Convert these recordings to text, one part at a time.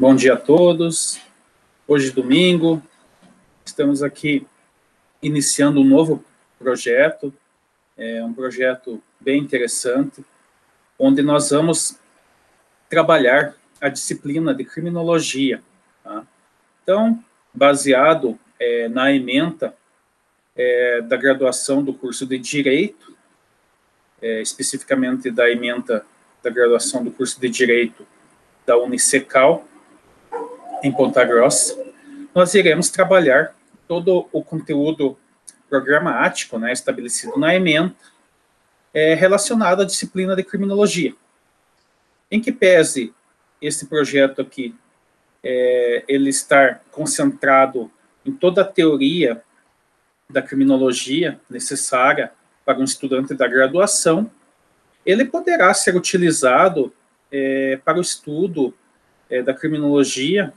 Bom dia a todos. Hoje, domingo, estamos aqui iniciando um novo projeto, um projeto bem interessante, onde nós vamos trabalhar a disciplina de criminologia. Tá? Então, baseado na ementa da graduação do curso de Direito, especificamente da ementa da graduação do curso de Direito da Unicecal, em Ponta Grossa, nós iremos trabalhar todo o conteúdo programático, estabelecido na ementa, relacionado à disciplina de criminologia. Em que pese esse projeto aqui, ele estar concentrado em toda a teoria da criminologia necessária para um estudante da graduação, ele poderá ser utilizado para o estudo da criminologia,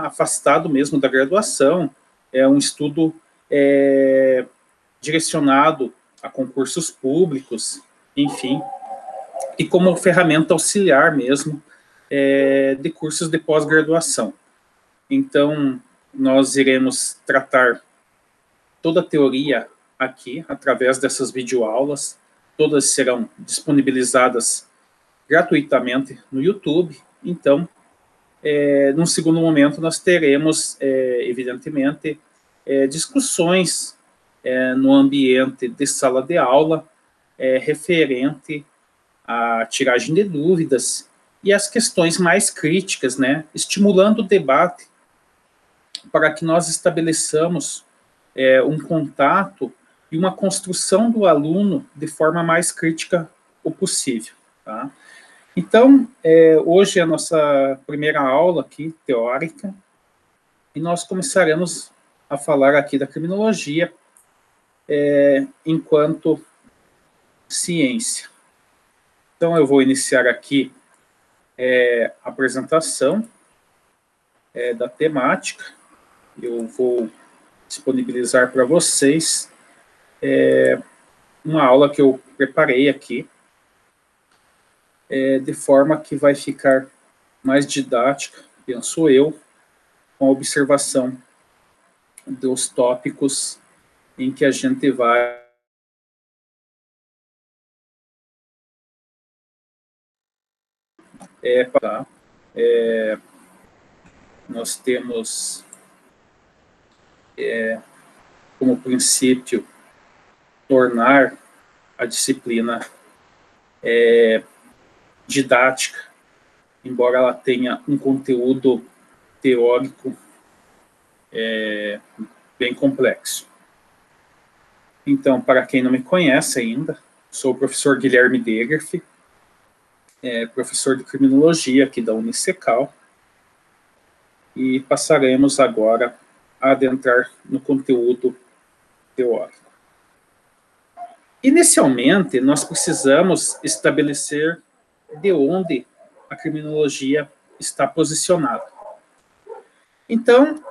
afastado mesmo da graduação, um estudo direcionado a concursos públicos, enfim, e como ferramenta auxiliar mesmo de cursos de pós-graduação. Então, nós iremos tratar toda a teoria aqui, através dessas videoaulas, todas serão disponibilizadas gratuitamente no YouTube. Então, num segundo momento, nós teremos, evidentemente, discussões no ambiente de sala de aula, referente à tiragem de dúvidas e as questões mais críticas, estimulando o debate para que nós estabeleçamos um contato e uma construção do aluno de forma mais crítica o possível, tá? Então, hoje é a nossa primeira aula aqui, teórica, e nós começaremos a falar aqui da criminologia enquanto ciência. Então, eu vou iniciar aqui a apresentação da temática. Eu vou disponibilizar para vocês uma aula que eu preparei aqui, de forma que vai ficar mais didática, penso eu, com a observação dos tópicos em que a gente vai tá? Nós temos como princípio tornar a disciplina didática, embora ela tenha um conteúdo teórico bem complexo. Então, para quem não me conhece ainda, sou o professor Guilherme Degerf, professor de criminologia aqui da Unicecal, e passaremos agora a adentrar no conteúdo teórico. Inicialmente, nós precisamos estabelecer de onde a criminologia está posicionada. Então,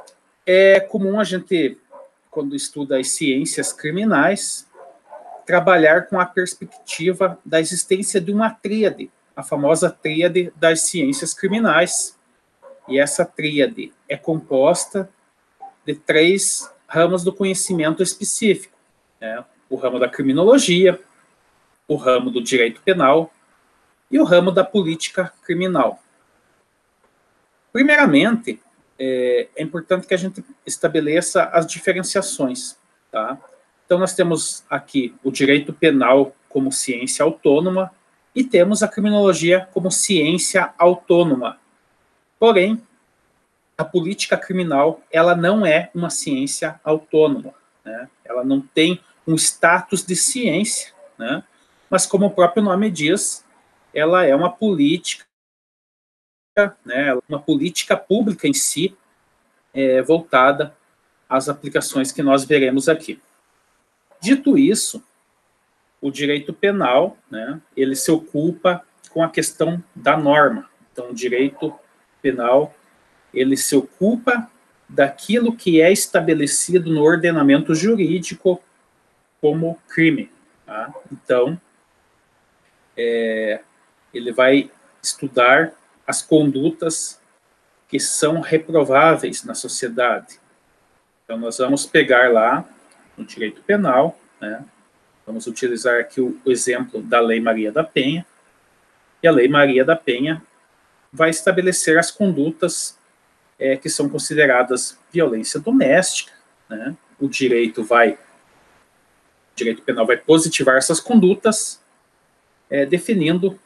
é comum a gente, quando estuda as ciências criminais, trabalhar com a perspectiva da existência de uma tríade, a famosa tríade das ciências criminais. E essa tríade é composta de 3 ramos do conhecimento específico, o ramo da criminologia, o ramo do direito penal e o ramo da política criminal. Primeiramente, é importante que a gente estabeleça as diferenciações, tá? Então, nós temos aqui o direito penal como ciência autônoma e temos a criminologia como ciência autônoma. Porém, a política criminal, ela não é uma ciência autônoma, Ela não tem um status de ciência, Mas, como o próprio nome diz, ela é uma política, uma política pública em si, voltada às aplicações que nós veremos aqui. Dito isso, o direito penal, ele se ocupa com a questão da norma. Então, o direito penal, ele se ocupa daquilo que é estabelecido no ordenamento jurídico como crime. Tá? Então, ele vai estudar as condutas que são reprováveis na sociedade. Então, nós vamos pegar lá no direito penal, né? Vamos utilizar aqui o exemplo da Lei Maria da Penha, e a Lei Maria da Penha vai estabelecer as condutas que são consideradas violência doméstica, né? O direito penal vai positivar essas condutas, definindo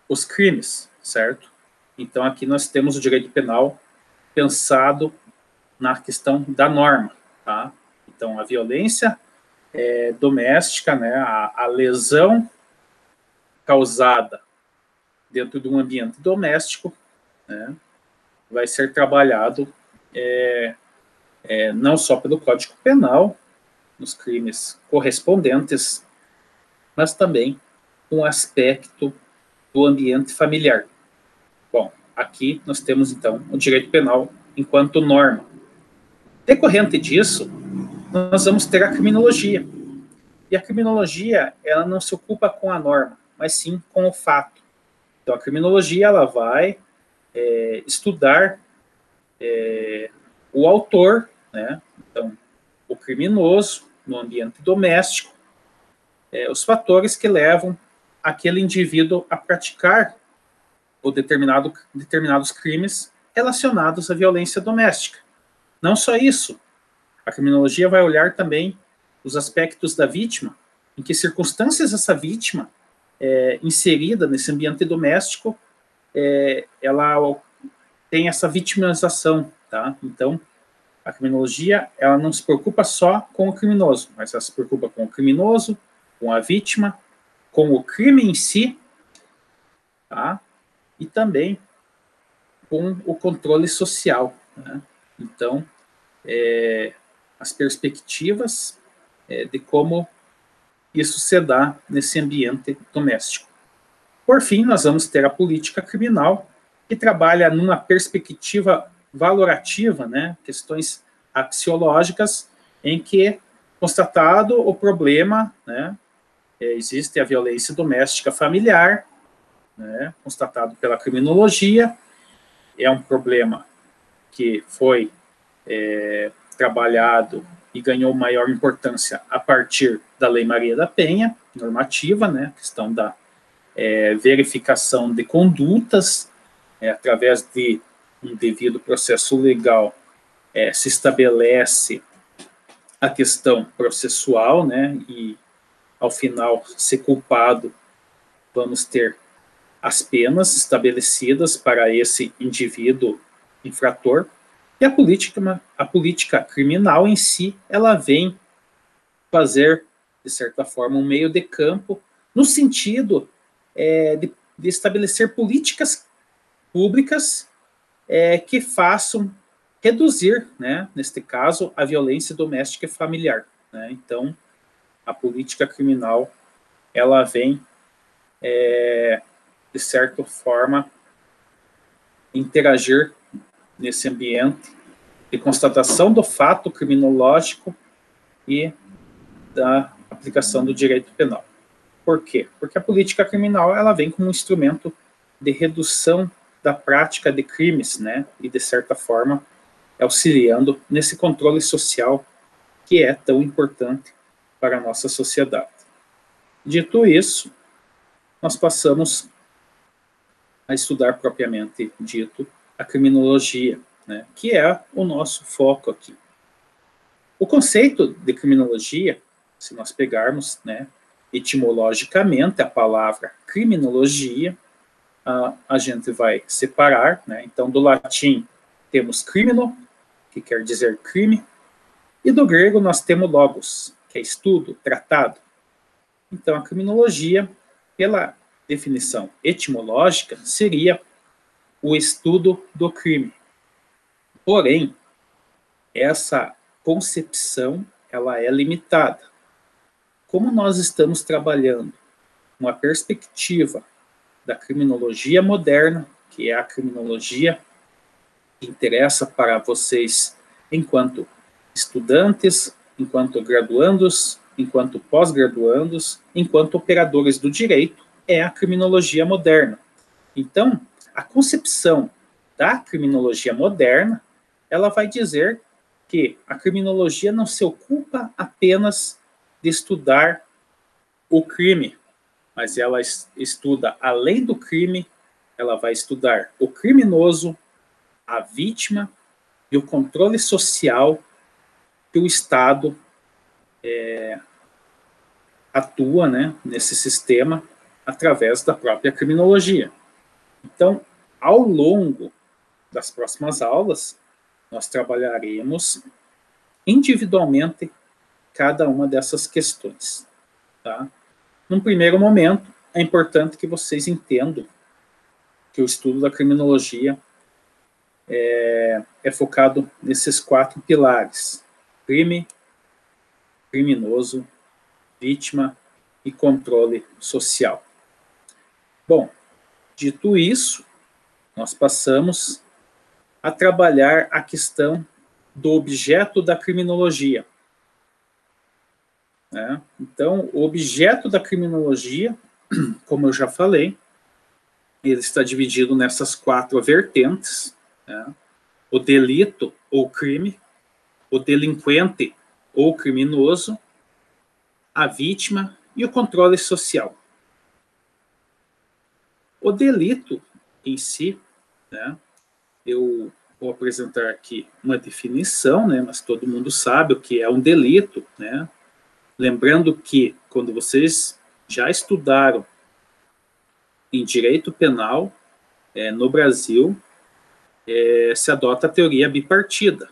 os crimes, certo? Então, aqui nós temos o direito penal pensado na questão da norma, tá? Então, a violência doméstica, né, a lesão causada dentro de um ambiente doméstico, né, vai ser trabalhado não só pelo Código Penal, nos crimes correspondentes, mas também com o aspecto do ambiente familiar. Bom, aqui nós temos, então, o direito penal enquanto norma. Decorrente disso, nós vamos ter a criminologia. E a criminologia, ela não se ocupa com a norma, mas sim com o fato. Então, a criminologia, ela vai estudar o autor, né? Então, o criminoso no ambiente doméstico, os fatores que levam aquele indivíduo a praticar determinados crimes relacionados à violência doméstica. Não só isso, a criminologia vai olhar também os aspectos da vítima, em que circunstâncias essa vítima inserida nesse ambiente doméstico, ela tem essa vitimização, tá? Então, a criminologia, ela não se preocupa só com o criminoso, mas ela se preocupa com o criminoso, com a vítima, com o crime em si, tá? E também com o controle social, né? Então, as perspectivas de como isso se dá nesse ambiente doméstico. Por fim, nós vamos ter a política criminal, que trabalha numa perspectiva valorativa, né, questões axiológicas, em que, constatado o problema, né, existe a violência doméstica familiar, né, constatado pela criminologia, é um problema que foi trabalhado e ganhou maior importância a partir da Lei Maria da Penha, normativa, né, questão da verificação de condutas, através de um devido processo legal, se estabelece a questão processual, né, e ao final, se culpado, vamos ter as penas estabelecidas para esse indivíduo infrator. E a política criminal em si, ela vem fazer, de certa forma, um meio de campo, no sentido de estabelecer políticas públicas que façam reduzir, né, neste caso, a violência doméstica e familiar, né? Então, a política criminal, ela vem, de certa forma, interagir nesse ambiente de constatação do fato criminológico e da aplicação do direito penal. Por quê? Porque a política criminal, ela vem como um instrumento de redução da prática de crimes, né, e de certa forma auxiliando nesse controle social que é tão importante para a nossa sociedade. Dito isso, nós passamos a estudar propriamente dito a criminologia, né, que é o nosso foco aqui. O conceito de criminologia, se nós pegarmos, né, etimologicamente a palavra criminologia, a gente vai separar, né, então do latim temos crimino, que quer dizer crime, e do grego nós temos logos, que é estudo, tratado. Então a criminologia, pela definição etimológica, seria o estudo do crime. Porém, essa concepção, ela é limitada. Como nós estamos trabalhando uma perspectiva da criminologia moderna, que é a criminologia que interessa para vocês enquanto estudantes, enquanto graduandos, enquanto pós-graduandos, enquanto operadores do direito, é a criminologia moderna. Então, a concepção da criminologia moderna, ela vai dizer que a criminologia não se ocupa apenas de estudar o crime, mas ela estuda, além do crime, ela vai estudar o criminoso, a vítima e o controle social que o Estado atua, né, nesse sistema através da própria criminologia. Então, ao longo das próximas aulas, nós trabalharemos individualmente cada uma dessas questões. Tá? Num primeiro momento, é importante que vocês entendam que o estudo da criminologia é focado nesses 4 pilares: crime, criminoso, vítima e controle social. Bom, dito isso, nós passamos a trabalhar a questão do objeto da criminologia. Né? Então, o objeto da criminologia, como eu já falei, ele está dividido nessas 4 vertentes, né? O delito ou crime, o delinquente ou criminoso, a vítima e o controle social. O delito em si, né, eu vou apresentar aqui uma definição, né, mas todo mundo sabe o que é um delito, né? Lembrando que quando vocês já estudaram em direito penal, no Brasil, se adota a teoria bipartida.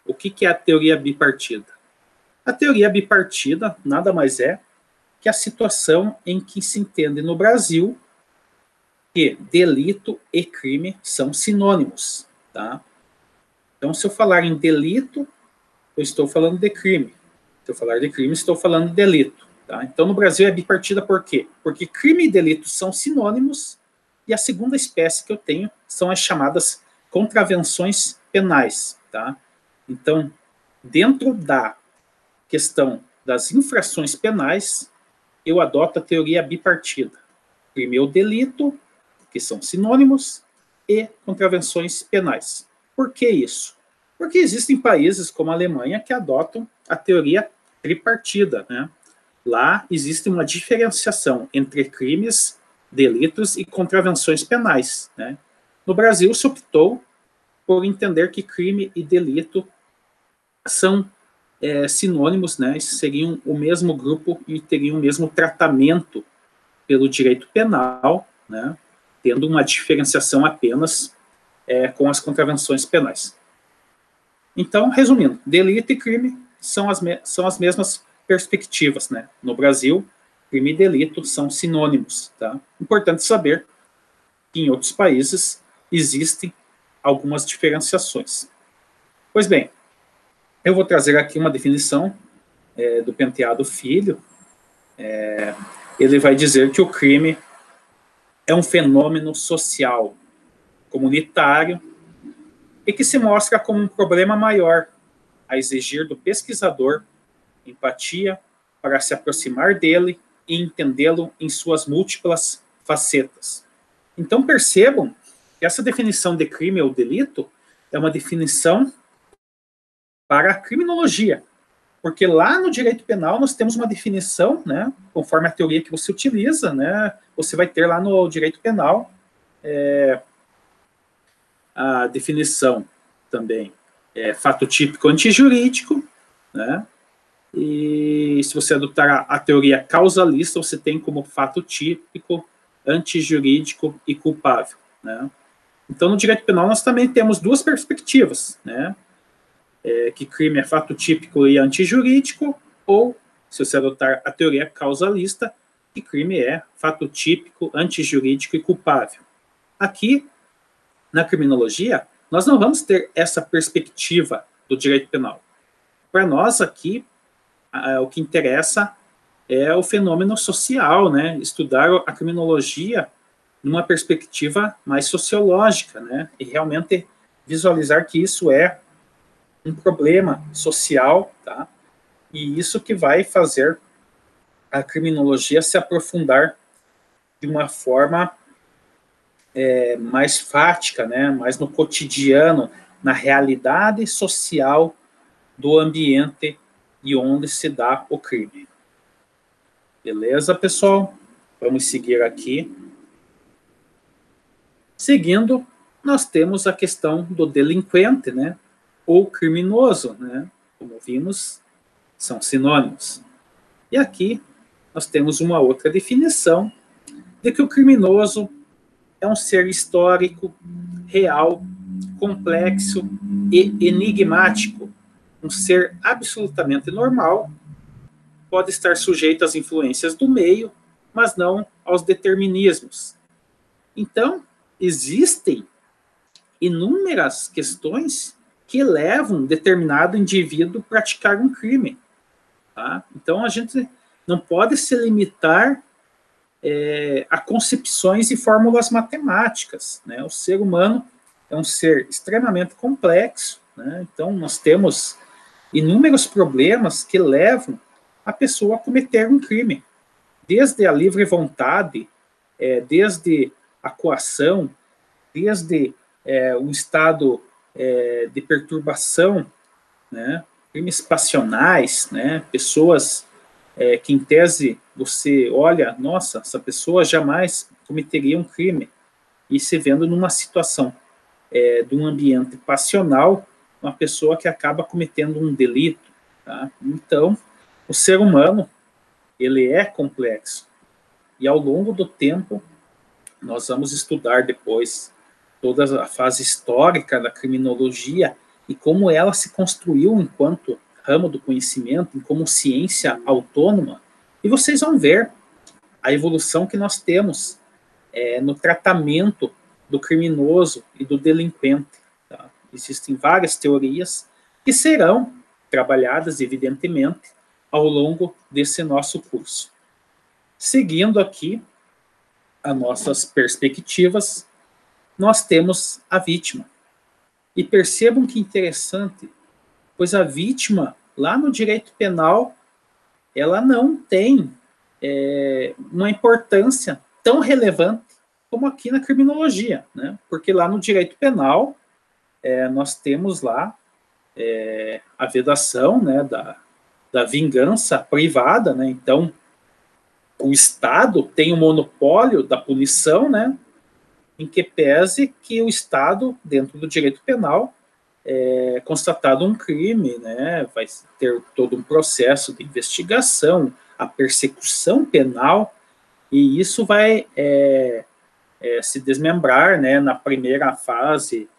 O que é a teoria bipartida? A teoria bipartida nada mais é que a situação em que se entende no Brasil que delito e crime são sinônimos. Tá? Então, se eu falar em delito, eu estou falando de crime. Se eu falar de crime, estou falando de delito. Tá? Então, no Brasil é bipartida por quê? Porque crime e delito são sinônimos e a segunda espécie que eu tenho são as chamadas contravenções penais. Tá? Então, dentro da questão das infrações penais, eu adoto a teoria bipartida. Crime ou delito, que são sinônimos, e contravenções penais. Por que isso? Porque existem países como a Alemanha que adotam a teoria tripartida, né? Lá existe uma diferenciação entre crimes, delitos e contravenções penais, né? No Brasil se optou por entender que crime e delito são sinônimos, né? Seriam o mesmo grupo e teriam o mesmo tratamento pelo direito penal, né? Tendo uma diferenciação apenas com as contravenções penais. Então, resumindo, delito e crime são as mesmas perspectivas, né? No Brasil, crime e delito são sinônimos, tá? Importante saber que em outros países existem algumas diferenciações. Pois bem, eu vou trazer aqui uma definição do Penteado Filho. Ele vai dizer que o crime é um fenômeno social, comunitário, e que se mostra como um problema maior, a exigir do pesquisador empatia para se aproximar dele e entendê-lo em suas múltiplas facetas. Então percebam que essa definição de crime ou delito é uma definição para a criminologia, porque lá no direito penal nós temos uma definição, né, conforme a teoria que você utiliza, né, você vai ter lá no direito penal a definição também fato típico antijurídico, né, e se você adotar a teoria causalista, você tem como fato típico antijurídico e culpável, né. Então no direito penal nós também temos 2 perspectivas, né, que crime é fato típico e antijurídico, ou, se você adotar a teoria causalista, que crime é fato típico, antijurídico e culpável. Aqui, na criminologia, nós não vamos ter essa perspectiva do direito penal. Para nós aqui, o que interessa é o fenômeno social, né? Estudar a criminologia numa perspectiva mais sociológica, né? E realmente visualizar que isso é um problema social, tá? E isso que vai fazer a criminologia se aprofundar de uma forma mais fática, né, mais no cotidiano, na realidade social do ambiente e onde se dá o crime. Beleza, pessoal? Vamos seguir aqui. Seguindo, nós temos a questão do delinquente, né, ou criminoso, né, como vimos, são sinônimos. E aqui nós temos uma outra definição de que o criminoso é um ser histórico, real, complexo e enigmático, um ser absolutamente normal, pode estar sujeito às influências do meio, mas não aos determinismos. Então, existem inúmeras questões que levam um determinado indivíduo a praticar um crime. Tá? Então, a gente não pode se limitar a concepções e fórmulas matemáticas. Né? O ser humano é um ser extremamente complexo, né? Então nós temos inúmeros problemas que levam a pessoa a cometer um crime, desde a livre vontade, desde a coação, desde um estado de perturbação, né? Crimes passionais, né? Pessoas que em tese você olha, nossa, essa pessoa jamais cometeria um crime, e se vendo numa situação de um ambiente passional, uma pessoa que acaba cometendo um delito. Tá? Então, o ser humano, ele é complexo, e ao longo do tempo, nós vamos estudar depois toda a fase histórica da criminologia e como ela se construiu enquanto ramo do conhecimento, como ciência autônoma, e vocês vão ver a evolução que nós temos no tratamento do criminoso e do delinquente. Tá? Existem várias teorias que serão trabalhadas, evidentemente, ao longo desse nosso curso. Seguindo aqui as nossas perspectivas, nós temos a vítima. E percebam que interessante, pois a vítima, lá no direito penal, ela não tem uma importância tão relevante como aqui na criminologia, né? Porque lá no direito penal, nós temos lá a vedação, né, da vingança privada, né? Então, o Estado tem o monopólio da punição, né? Em que pese que o Estado, dentro do direito penal, constatado um crime, né, vai ter todo um processo de investigação, a persecução penal, e isso vai se desmembrar, né, na primeira fase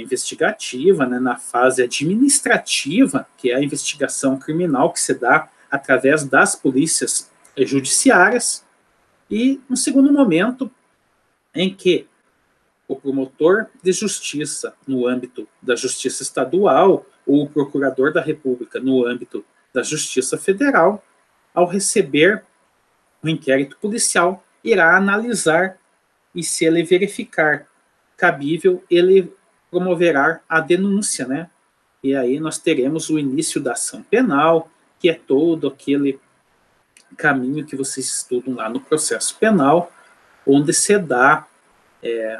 investigativa, né, na fase administrativa, que é a investigação criminal que se dá através das polícias judiciárias, e um segundo momento em que o promotor de justiça no âmbito da justiça estadual ou o procurador da República no âmbito da justiça federal, ao receber o inquérito policial, irá analisar e, se ele verificar cabível, ele promoverá a denúncia, né? E aí nós teremos o início da ação penal, que é todo aquele caminho que vocês estudam lá no processo penal, onde se dá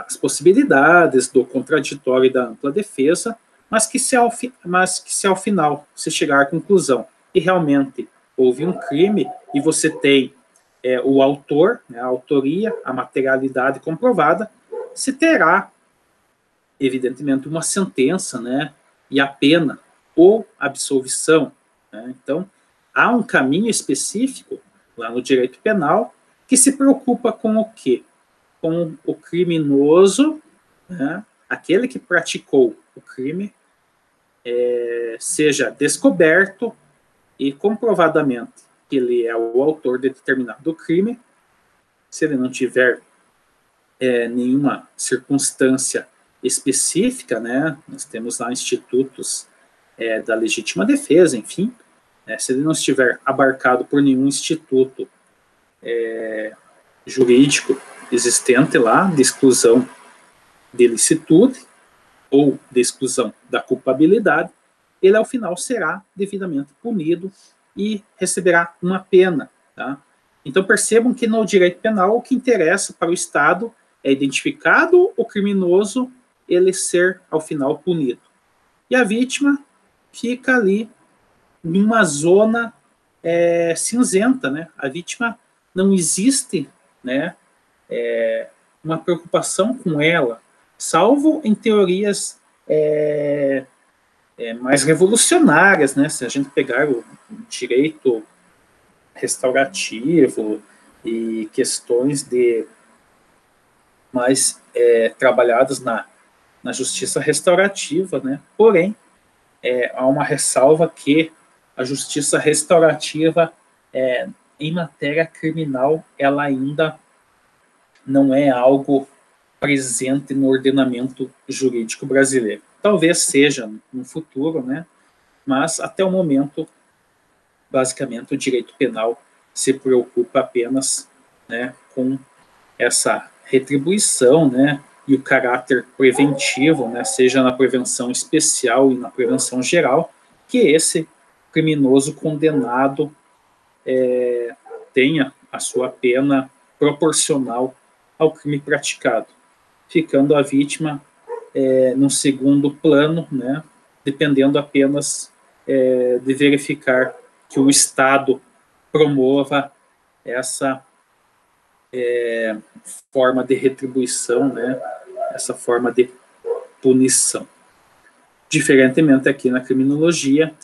as possibilidades do contraditório e da ampla defesa, mas que se ao final se chegar à conclusão que realmente houve um crime e você tem o autor, né, a autoria, a materialidade comprovada, se terá, evidentemente, uma sentença, né, e a pena ou absolvição. Né? Então, há um caminho específico lá no direito penal que se preocupa com o quê? Com o criminoso, né, aquele que praticou o crime, seja descoberto e comprovadamente que ele é o autor de determinado crime. Se ele não tiver nenhuma circunstância específica, né, nós temos lá institutos da legítima defesa, enfim, se ele não estiver abarcado por nenhum instituto jurídico existente lá, de exclusão de licitude ou de exclusão da culpabilidade, ele ao final será devidamente punido e receberá uma pena. Tá? Então percebam que no direito penal o que interessa para o Estado é identificado o criminoso, ele ser, ao final, punido. E a vítima fica ali numa zona cinzenta, né? A vítima não existe, né, uma preocupação com ela, salvo em teorias mais revolucionárias, né? Se a gente pegar o direito restaurativo e questões mais trabalhadas na justiça restaurativa, né? Porém, há uma ressalva que a justiça restaurativa, em matéria criminal, ela ainda não é algo presente no ordenamento jurídico brasileiro. Talvez seja no futuro, né? Mas até o momento, basicamente, o direito penal se preocupa apenas, né, com essa retribuição, né, e o caráter preventivo, né, seja na prevenção especial e na prevenção geral, que esse criminoso condenado tenha a sua pena proporcional ao crime praticado, ficando a vítima num segundo plano, né, dependendo apenas de verificar que o Estado promova essa forma de retribuição, né, essa forma de punição. Diferentemente aqui na criminologia,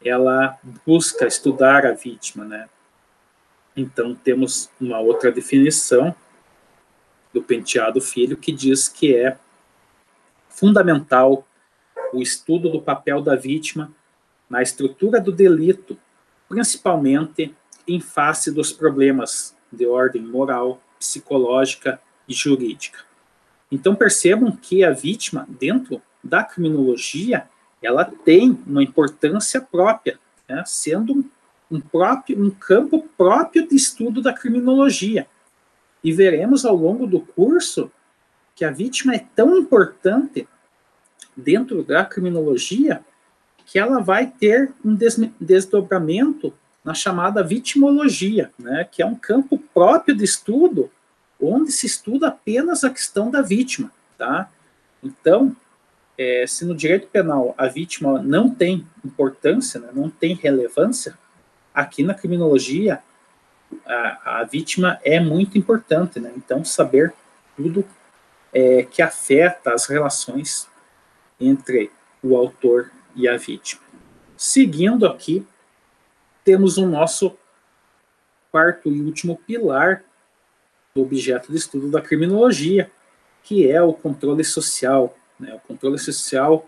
ela busca estudar a vítima, né? Então temos uma outra definição do Penteado Filho que diz que é fundamental o estudo do papel da vítima na estrutura do delito, principalmente em face dos problemas de ordem moral, psicológica e jurídica. Então percebam que a vítima, dentro da criminologia, ela tem uma importância própria, né, sendo um campo próprio de estudo da criminologia. E veremos ao longo do curso que a vítima é tão importante dentro da criminologia que ela vai ter um desdobramento na chamada vitimologia, né, que é um campo próprio de estudo, onde se estuda apenas a questão da vítima. Tá? Então, se no direito penal a vítima não tem importância, né, não tem relevância, aqui na criminologia a vítima é muito importante. Né? Então, saber tudo que afeta as relações entre o autor e a vítima. Seguindo aqui, temos o nosso quarto e último pilar do objeto de estudo da criminologia, que é o controle social. Né? O controle social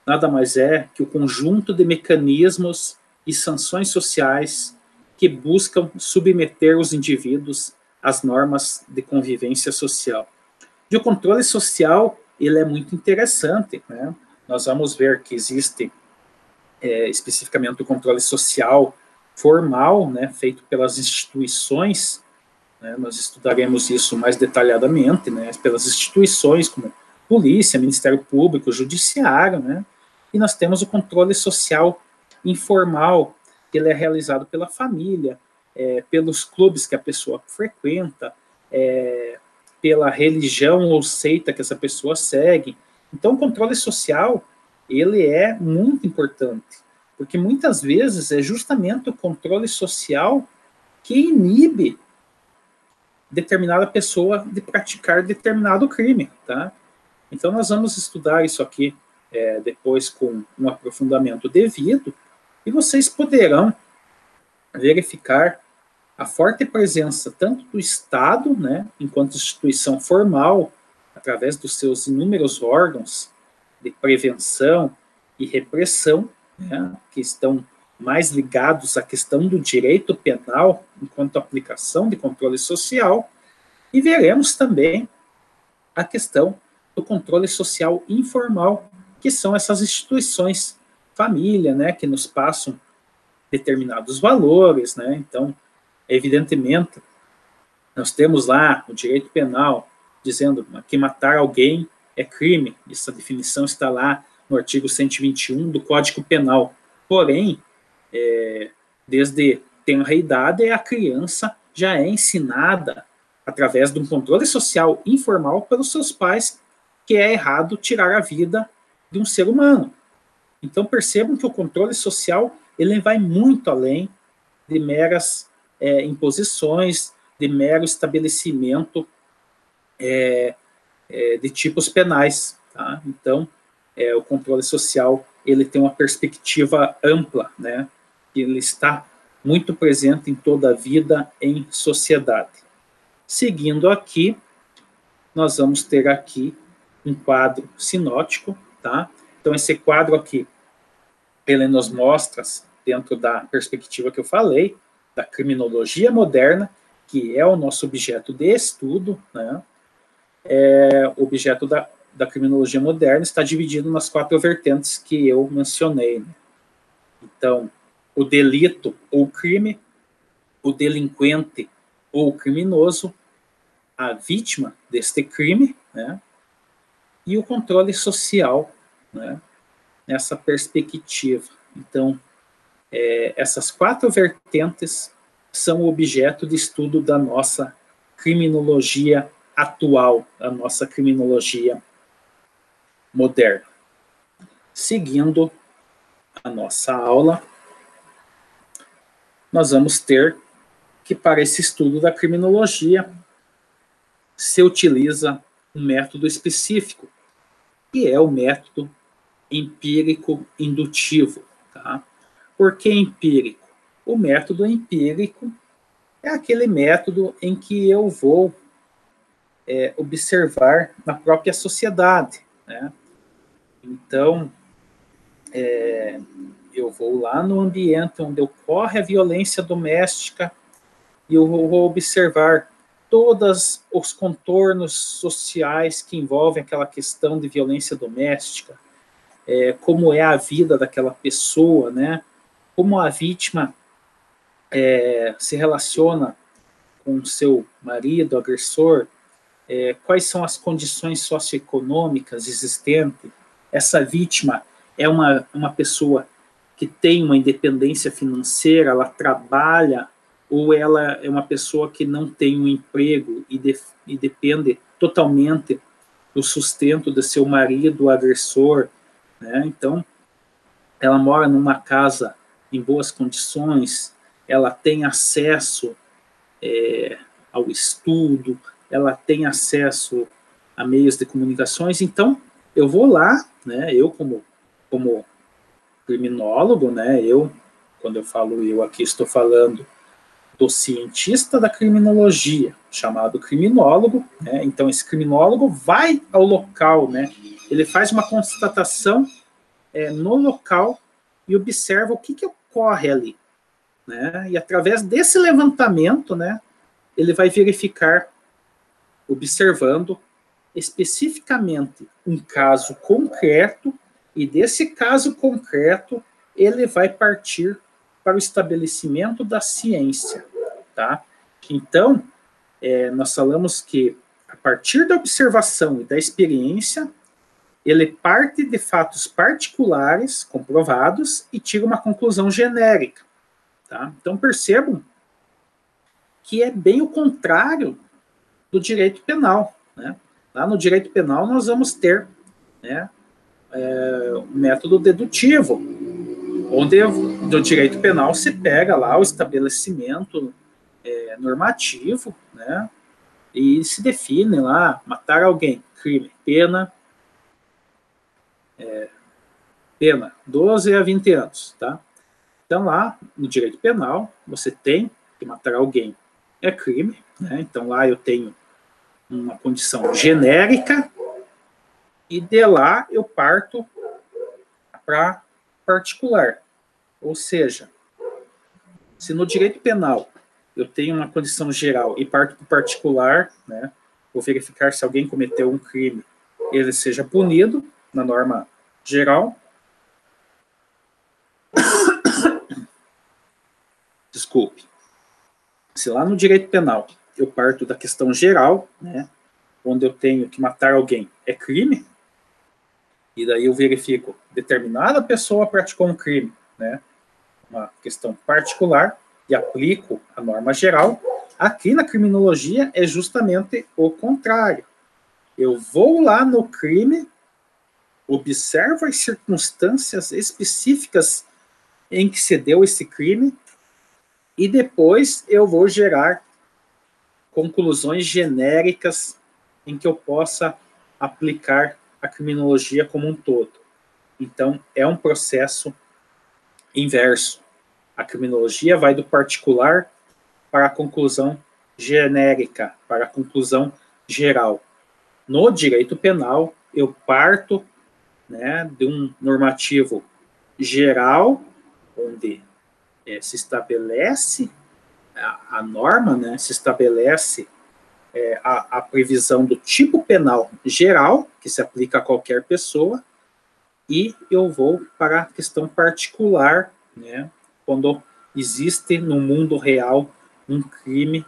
nada mais é que o conjunto de mecanismos e sanções sociais que buscam submeter os indivíduos às normas de convivência social. E o controle social, ele é muito interessante, né? Nós vamos ver que existe especificamente o controle social formal, né, feito pelas instituições, né, nós estudaremos isso mais detalhadamente, né, pelas instituições como polícia, Ministério Público, Judiciário, né, e nós temos o controle social informal, que ele é realizado pela família, pelos clubes que a pessoa frequenta, pela religião ou seita que essa pessoa segue. Então, o controle social, ele é muito importante, porque muitas vezes é justamente o controle social que inibe determinada pessoa de praticar determinado crime, tá? Então, nós vamos estudar isso aqui depois com um aprofundamento devido, e vocês poderão verificar a forte presença tanto do Estado, né, enquanto instituição formal, através dos seus inúmeros órgãos de prevenção e repressão, né, que estão mais ligados à questão do direito penal, enquanto aplicação de controle social, e veremos também a questão do controle social informal, que são essas instituições, família, né, que nos passam determinados valores, né, então, evidentemente, nós temos lá o direito penal dizendo que matar alguém é crime, essa definição está lá no artigo 121 do Código Penal. Porém, desde tenra idade, a criança já é ensinada através de um controle social informal pelos seus pais, que é errado tirar a vida de um ser humano. Então percebam que o controle social ele vai muito além de meras imposições, de mero estabelecimento de tipos penais. Tá? Então, o controle social ele tem uma perspectiva ampla, né? Ele está muito presente em toda a vida em sociedade. Seguindo aqui, nós vamos ter aqui um quadro sinótico, tá? Então, esse quadro aqui, ele nos mostra, dentro da perspectiva que eu falei, da criminologia moderna, que é o nosso objeto de estudo, né? O objeto da criminologia moderna está dividido nas 4 vertentes que eu mencionei. Né? Então, o delito ou crime, o delinquente ou criminoso, a vítima deste crime, né? E o controle social, né? Nessa perspectiva. Então, essas 4 vertentes são objeto de estudo da nossa criminologia atual, a nossa criminologia moderna. Seguindo a nossa aula, nós vamos ter que, para esse estudo da criminologia, se utiliza um método específico, que é o método empírico-indutivo. Tá? Por que empírico? O método empírico é aquele método em que eu vou observar na própria sociedade. Né? Então, eu vou lá no ambiente onde ocorre a violência doméstica e eu vou observar todos os contornos sociais que envolvem aquela questão de violência doméstica, como é a vida daquela pessoa, né? Como a vítima se relaciona com seu marido, agressor, quais são as condições socioeconômicas existentes. Essa vítima é uma pessoa que tem uma independência financeira, ela trabalha, ou ela é uma pessoa que não tem um emprego e depende totalmente do sustento de seu marido, agressor. Né? Então, ela mora numa casa em boas condições, ela tem acesso ao estudo, ela tem acesso a meios de comunicações. Então, eu vou lá, né, eu como criminólogo, né, quando eu falo eu aqui, estou falando do cientista da criminologia, chamado criminólogo, né, então esse criminólogo vai ao local, né, ele faz uma constatação no local e observa o que ocorre ali, né, e através desse levantamento, né, ele vai verificar, observando especificamente um caso concreto, e desse caso concreto ele vai partir para o estabelecimento da ciência, tá? Então, nós falamos que a partir da observação e da experiência, ele parte de fatos particulares, comprovados, e tira uma conclusão genérica, tá? Então percebam que é bem o contrário do direito penal, né? Lá no direito penal nós vamos ter, né, o método dedutivo, onde do direito penal se pega lá o estabelecimento normativo, né, e se define lá, matar alguém, crime, pena 12 a 20 anos, tá? Então lá, no direito penal, você tem que matar alguém é crime, né? Então lá eu tenho uma condição genérica, e de lá eu parto para particular. Ou seja, se no direito penal eu tenho uma condição geral e parto para particular, né, vou verificar se alguém cometeu um crime, ele seja punido na norma geral. Desculpe. Se lá no direito penal eu parto da questão geral, né, onde eu tenho que matar alguém é crime, e daí eu verifico determinada pessoa praticou um crime, né, uma questão particular, e aplico a norma geral. Aqui na criminologia é justamente o contrário. Eu vou lá no crime, observo as circunstâncias específicas em que se deu esse crime e depois eu vou gerar conclusões genéricas em que eu possa aplicar a criminologia como um todo. Então, é um processo inverso. A criminologia vai do particular para a conclusão genérica, para a conclusão geral. No direito penal, eu parto, né, de um normativo geral, onde se estabelece a norma, né, se estabelece a previsão do tipo penal geral, que se aplica a qualquer pessoa, e eu vou para a questão particular, né, quando existe no mundo real um crime,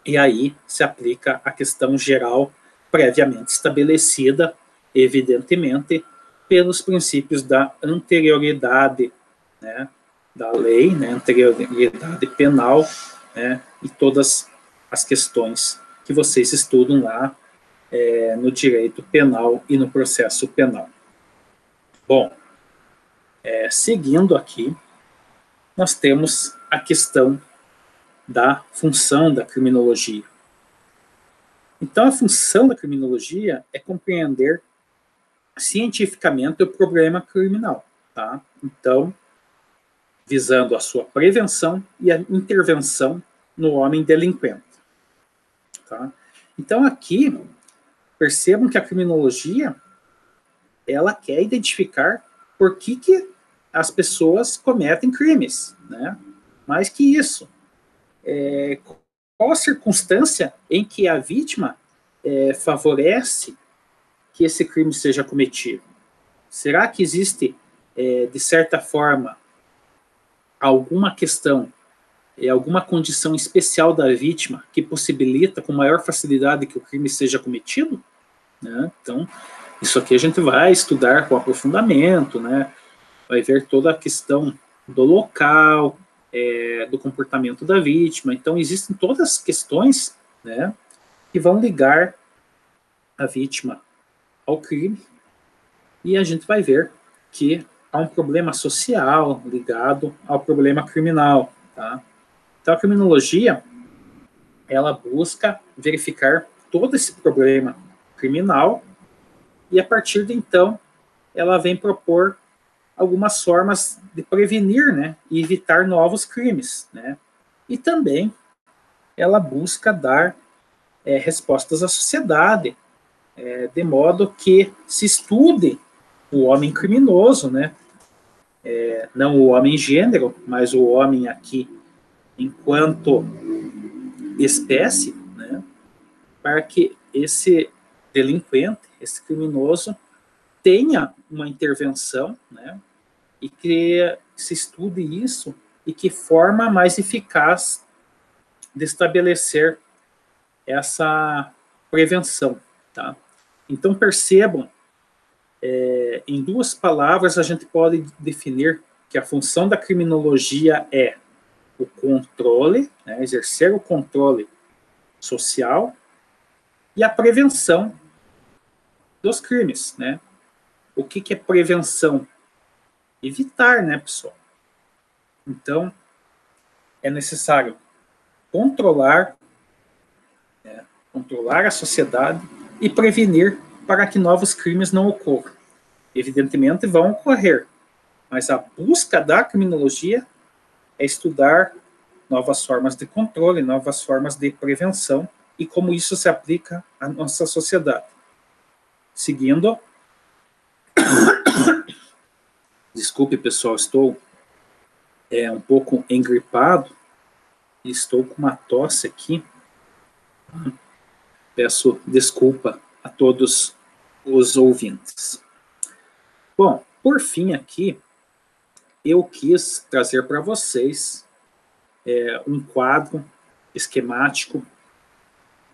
e aí se aplica a questão geral previamente estabelecida, evidentemente, pelos princípios da anterioridade, né, da lei, né, anterioridade penal, né, e todas as questões que vocês estudam lá no direito penal e no processo penal. Bom, seguindo aqui, nós temos a questão da função da criminologia. Então, a função da criminologia é compreender cientificamente o problema criminal, tá? Então, visando a sua prevenção e a intervenção no homem delinquente, tá? Então, aqui, percebam que a criminologia, ela quer identificar por que as pessoas cometem crimes, né? Mais que isso, qual a circunstância em que a vítima favorece que esse crime seja cometido? Será que existe, de certa forma, alguma questão, alguma condição especial da vítima que possibilita com maior facilidade que o crime seja cometido? Né? Então, isso aqui a gente vai estudar com aprofundamento, né? Vai ver toda a questão do local, do comportamento da vítima. Então, existem todas as questões, né, que vão ligar a vítima ao crime, e a gente vai ver que há um problema social ligado ao problema criminal, tá? Então, a criminologia, ela busca verificar todo esse problema criminal, e a partir de então, ela vem propor algumas formas de prevenir, né, e evitar novos crimes, né? E também ela busca dar respostas à sociedade, de modo que se estude o homem criminoso, né? Não o homem gênero, mas o homem aqui enquanto espécie, né? Para que esse delinquente, esse criminoso, tenha uma intervenção, né? E que se estude isso e que forma mais eficaz de estabelecer essa prevenção, tá? Então percebam, em duas palavras a gente pode definir que a função da criminologia é o controle, né, exercer o controle social e a prevenção dos crimes, né? O que é prevenção? Evitar, né, pessoal? Então, é necessário controlar a sociedade e prevenir para que novos crimes não ocorram. Evidentemente vão ocorrer, mas a busca da criminologia é estudar novas formas de controle, novas formas de prevenção e como isso se aplica à nossa sociedade. Seguindo, desculpe pessoal, estou um pouco engripado e estou com uma tosse aqui. Peço desculpa a todos os ouvintes. Bom, por fim aqui, eu quis trazer para vocês um quadro esquemático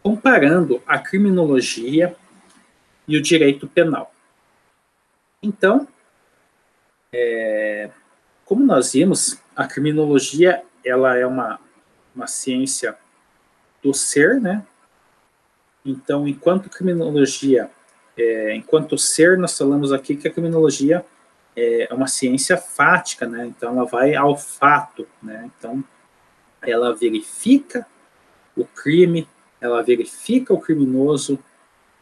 comparando a criminologia e o direito penal. Então, como nós vimos, a criminologia ela é uma ciência do ser, né? Então, enquanto criminologia, enquanto ser, nós falamos aqui que a criminologia é uma ciência fática, né? Então, ela vai ao fato, né? Então, ela verifica o crime, ela verifica o criminoso,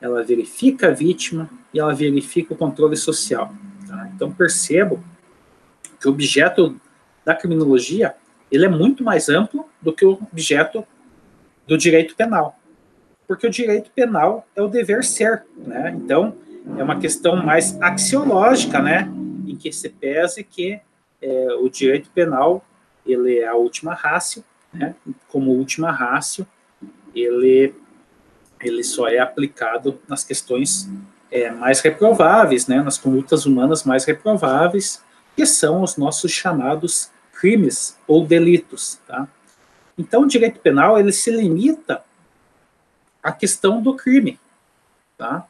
ela verifica a vítima e ela verifica o controle social. Tá? Então, percebo que o objeto da criminologia ele é muito mais amplo do que o objeto do direito penal. Porque o direito penal é o dever ser, né? Então, é uma questão mais axiológica, né? Em que se pese que o direito penal ele é a última ratio, né? Como última ratio, ele só é aplicado nas questões mais reprováveis, né? Nas condutas humanas mais reprováveis, que são os nossos chamados crimes ou delitos, tá? Então, o direito penal ele se limita à questão do crime, tá?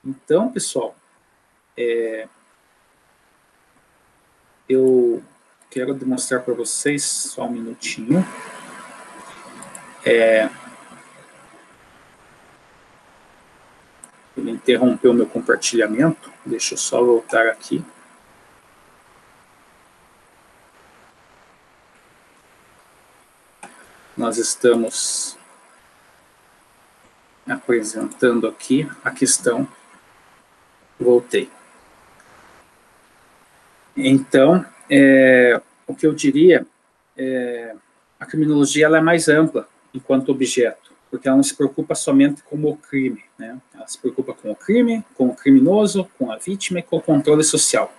Então, pessoal, eu quero demonstrar para vocês, só um minutinho. Ele interrompeu meu compartilhamento, deixa eu só voltar aqui. Nós estamos apresentando aqui a questão. Voltei. Então, o que eu diria, a criminologia ela é mais ampla enquanto objeto, porque ela não se preocupa somente com o crime, né? Ela se preocupa com o crime, com o criminoso, com a vítima e com o controle social.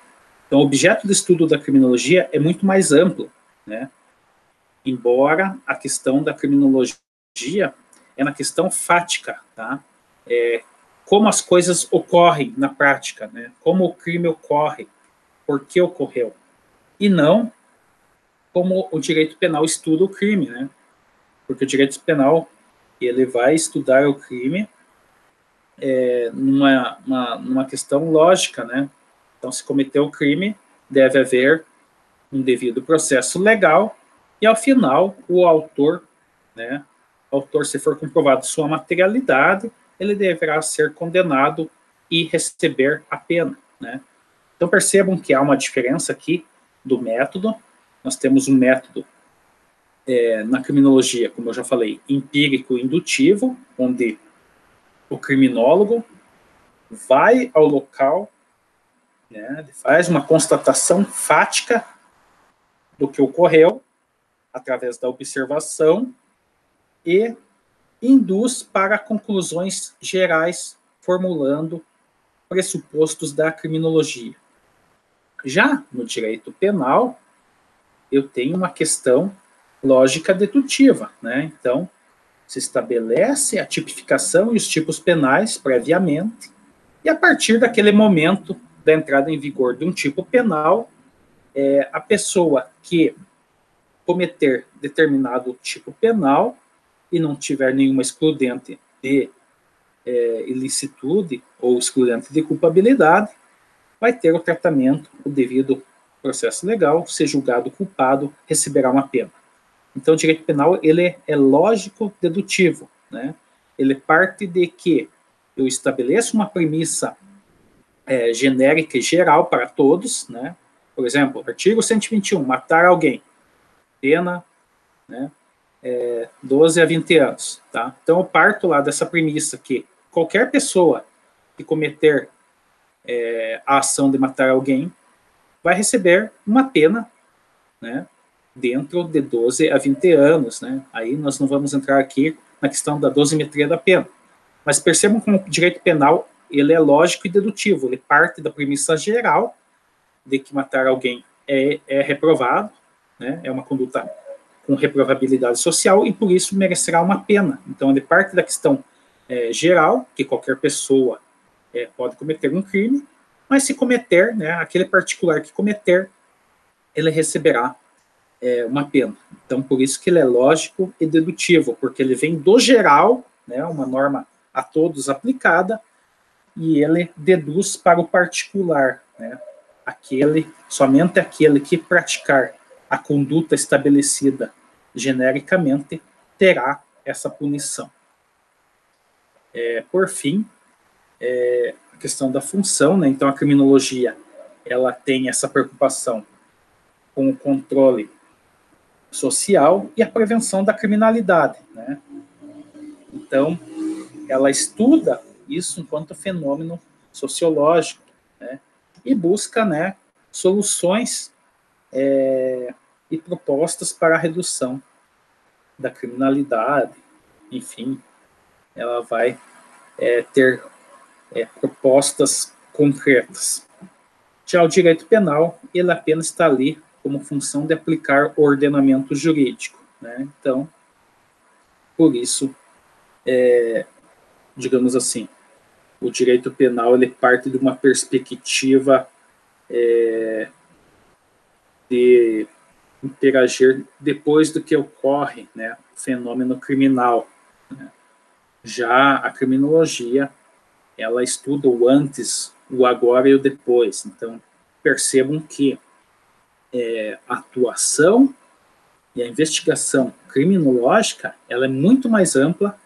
Então, o objeto de estudo da criminologia é muito mais amplo, né? Embora a questão da criminologia é na questão fática, tá? Como as coisas ocorrem na prática, né? Como o crime ocorre, por que ocorreu, e não como o direito penal estuda o crime, né? Porque o direito penal ele vai estudar o crime numa questão lógica, né? Então, se cometeu o crime, deve haver um devido processo legal e, ao final, o autor, né? O autor, se for comprovado sua materialidade, ele deverá ser condenado e receber a pena, né? Então, percebam que há uma diferença aqui do método. Nós temos um método na criminologia, como eu já falei, empírico-indutivo, onde o criminólogo vai ao local, né, faz uma constatação fática do que ocorreu, através da observação, e induz para conclusões gerais, formulando pressupostos da criminologia. Já no direito penal, eu tenho uma questão lógica dedutiva, né? Então, se estabelece a tipificação e os tipos penais previamente, e a partir daquele momento da entrada em vigor de um tipo penal, a pessoa que cometer determinado tipo penal e não tiver nenhuma excludente de ilicitude ou excludente de culpabilidade, vai ter o tratamento, o devido processo legal, ser julgado culpado, receberá uma pena. Então, o direito penal ele é lógico-dedutivo, né? Ele parte de que eu estabeleço uma premissa genérica e geral para todos, né? Por exemplo, artigo 121, matar alguém, pena, né? 12 a 20 anos, tá? Então, eu parto lá dessa premissa que qualquer pessoa que cometer a ação de matar alguém vai receber uma pena, né? Dentro de 12 a 20 anos, né? Aí nós não vamos entrar aqui na questão da dosimetria da pena. Mas percebam como o direito penal ele é lógico e dedutivo. Ele parte da premissa geral de que matar alguém é reprovado, né? É uma conduta com reprovabilidade social e por isso merecerá uma pena. Então ele parte da questão geral, que qualquer pessoa pode cometer um crime, mas se cometer, né, aquele particular que cometer, ele receberá uma pena. Então, por isso que ele é lógico e dedutivo, porque ele vem do geral, né, uma norma a todos aplicada, e ele deduz para o particular, né, somente aquele que praticar a conduta estabelecida genericamente terá essa punição. Por fim, a questão da função, né? Então, a criminologia, ela tem essa preocupação com o controle social e a prevenção da criminalidade, né? Então, ela estuda isso enquanto fenômeno sociológico, né? E busca, né, soluções e propostas para a redução da criminalidade. Enfim, ela vai ter propostas concretas. Já o direito penal, ele apenas está ali como função de aplicar o ordenamento jurídico, né? Então, por isso, digamos assim, o direito penal ele parte de uma perspectiva de interagir depois do que ocorre, né, o fenômeno criminal, né? Já a criminologia, ela estuda o antes, o agora e o depois. Então, percebam que a atuação e a investigação criminológica, ela é muito mais ampla,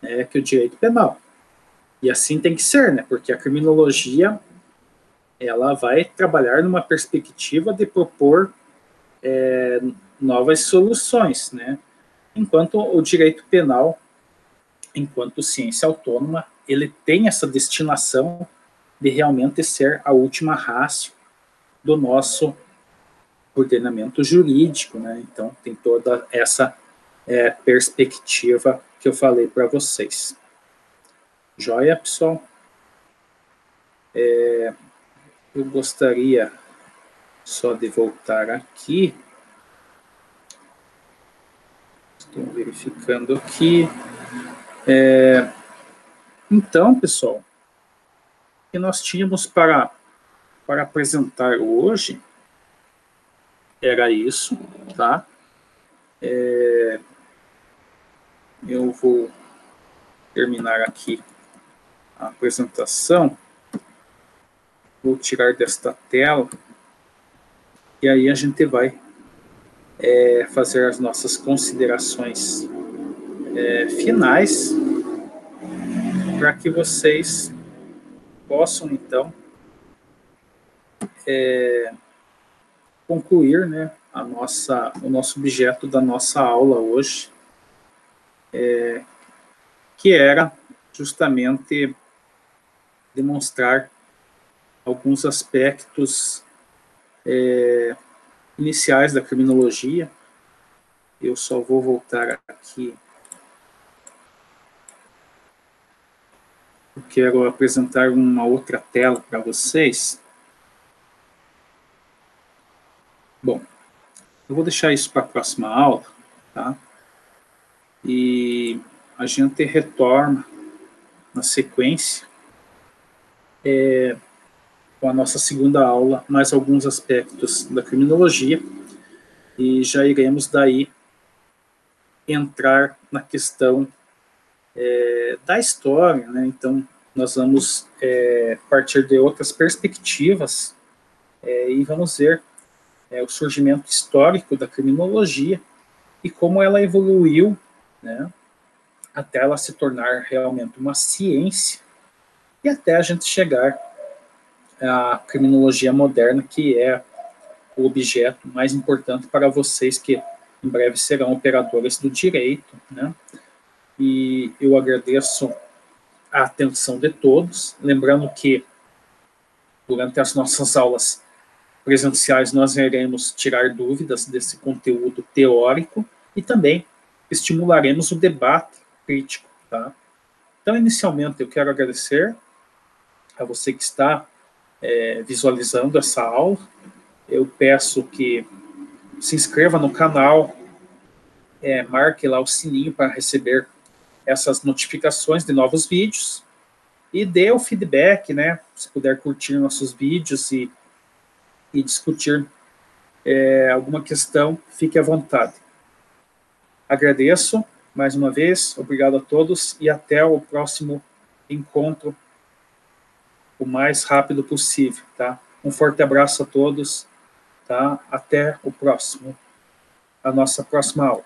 né, que o direito penal. E assim tem que ser, né, porque a criminologia, ela vai trabalhar numa perspectiva de propor novas soluções, né, enquanto o direito penal, enquanto ciência autônoma, ele tem essa destinação de realmente ser a última ratio do nosso ordenamento jurídico, né? Então, tem toda essa perspectiva que eu falei para vocês. Joia, pessoal? Eu gostaria só de voltar aqui. Estou verificando aqui. Então, pessoal, o que nós tínhamos para apresentar hoje era isso, tá? Eu vou terminar aqui a apresentação. Vou tirar desta tela e aí a gente vai fazer as nossas considerações finais para que vocês possam, então, concluir, né, o nosso objeto da nossa aula hoje, que era justamente demonstrar alguns aspectos iniciais da criminologia. Eu só vou voltar aqui. Eu quero apresentar uma outra tela para vocês. Bom, eu vou deixar isso para a próxima aula, tá? E a gente retorna na sequência com a nossa segunda aula, mais alguns aspectos da criminologia, e já iremos daí entrar na questão da história, né? Então, nós vamos partir de outras perspectivas e vamos ver o surgimento histórico da criminologia e como ela evoluiu, né, até ela se tornar realmente uma ciência e até a gente chegar à criminologia moderna, que é o objeto mais importante para vocês que em breve serão operadores do direito, né? E eu agradeço a atenção de todos, lembrando que durante as nossas aulas presenciais nós iremos tirar dúvidas desse conteúdo teórico e também estimularemos o debate crítico, tá? Então, inicialmente, eu quero agradecer a você que está visualizando essa aula. Eu peço que se inscreva no canal, marque lá o sininho para receber essas notificações de novos vídeos e dê o feedback, né? Se puder curtir nossos vídeos e discutir alguma questão, fique à vontade. Agradeço mais uma vez, obrigado a todos e até o próximo encontro o mais rápido possível, tá? Um forte abraço a todos, tá? Até a nossa próxima aula.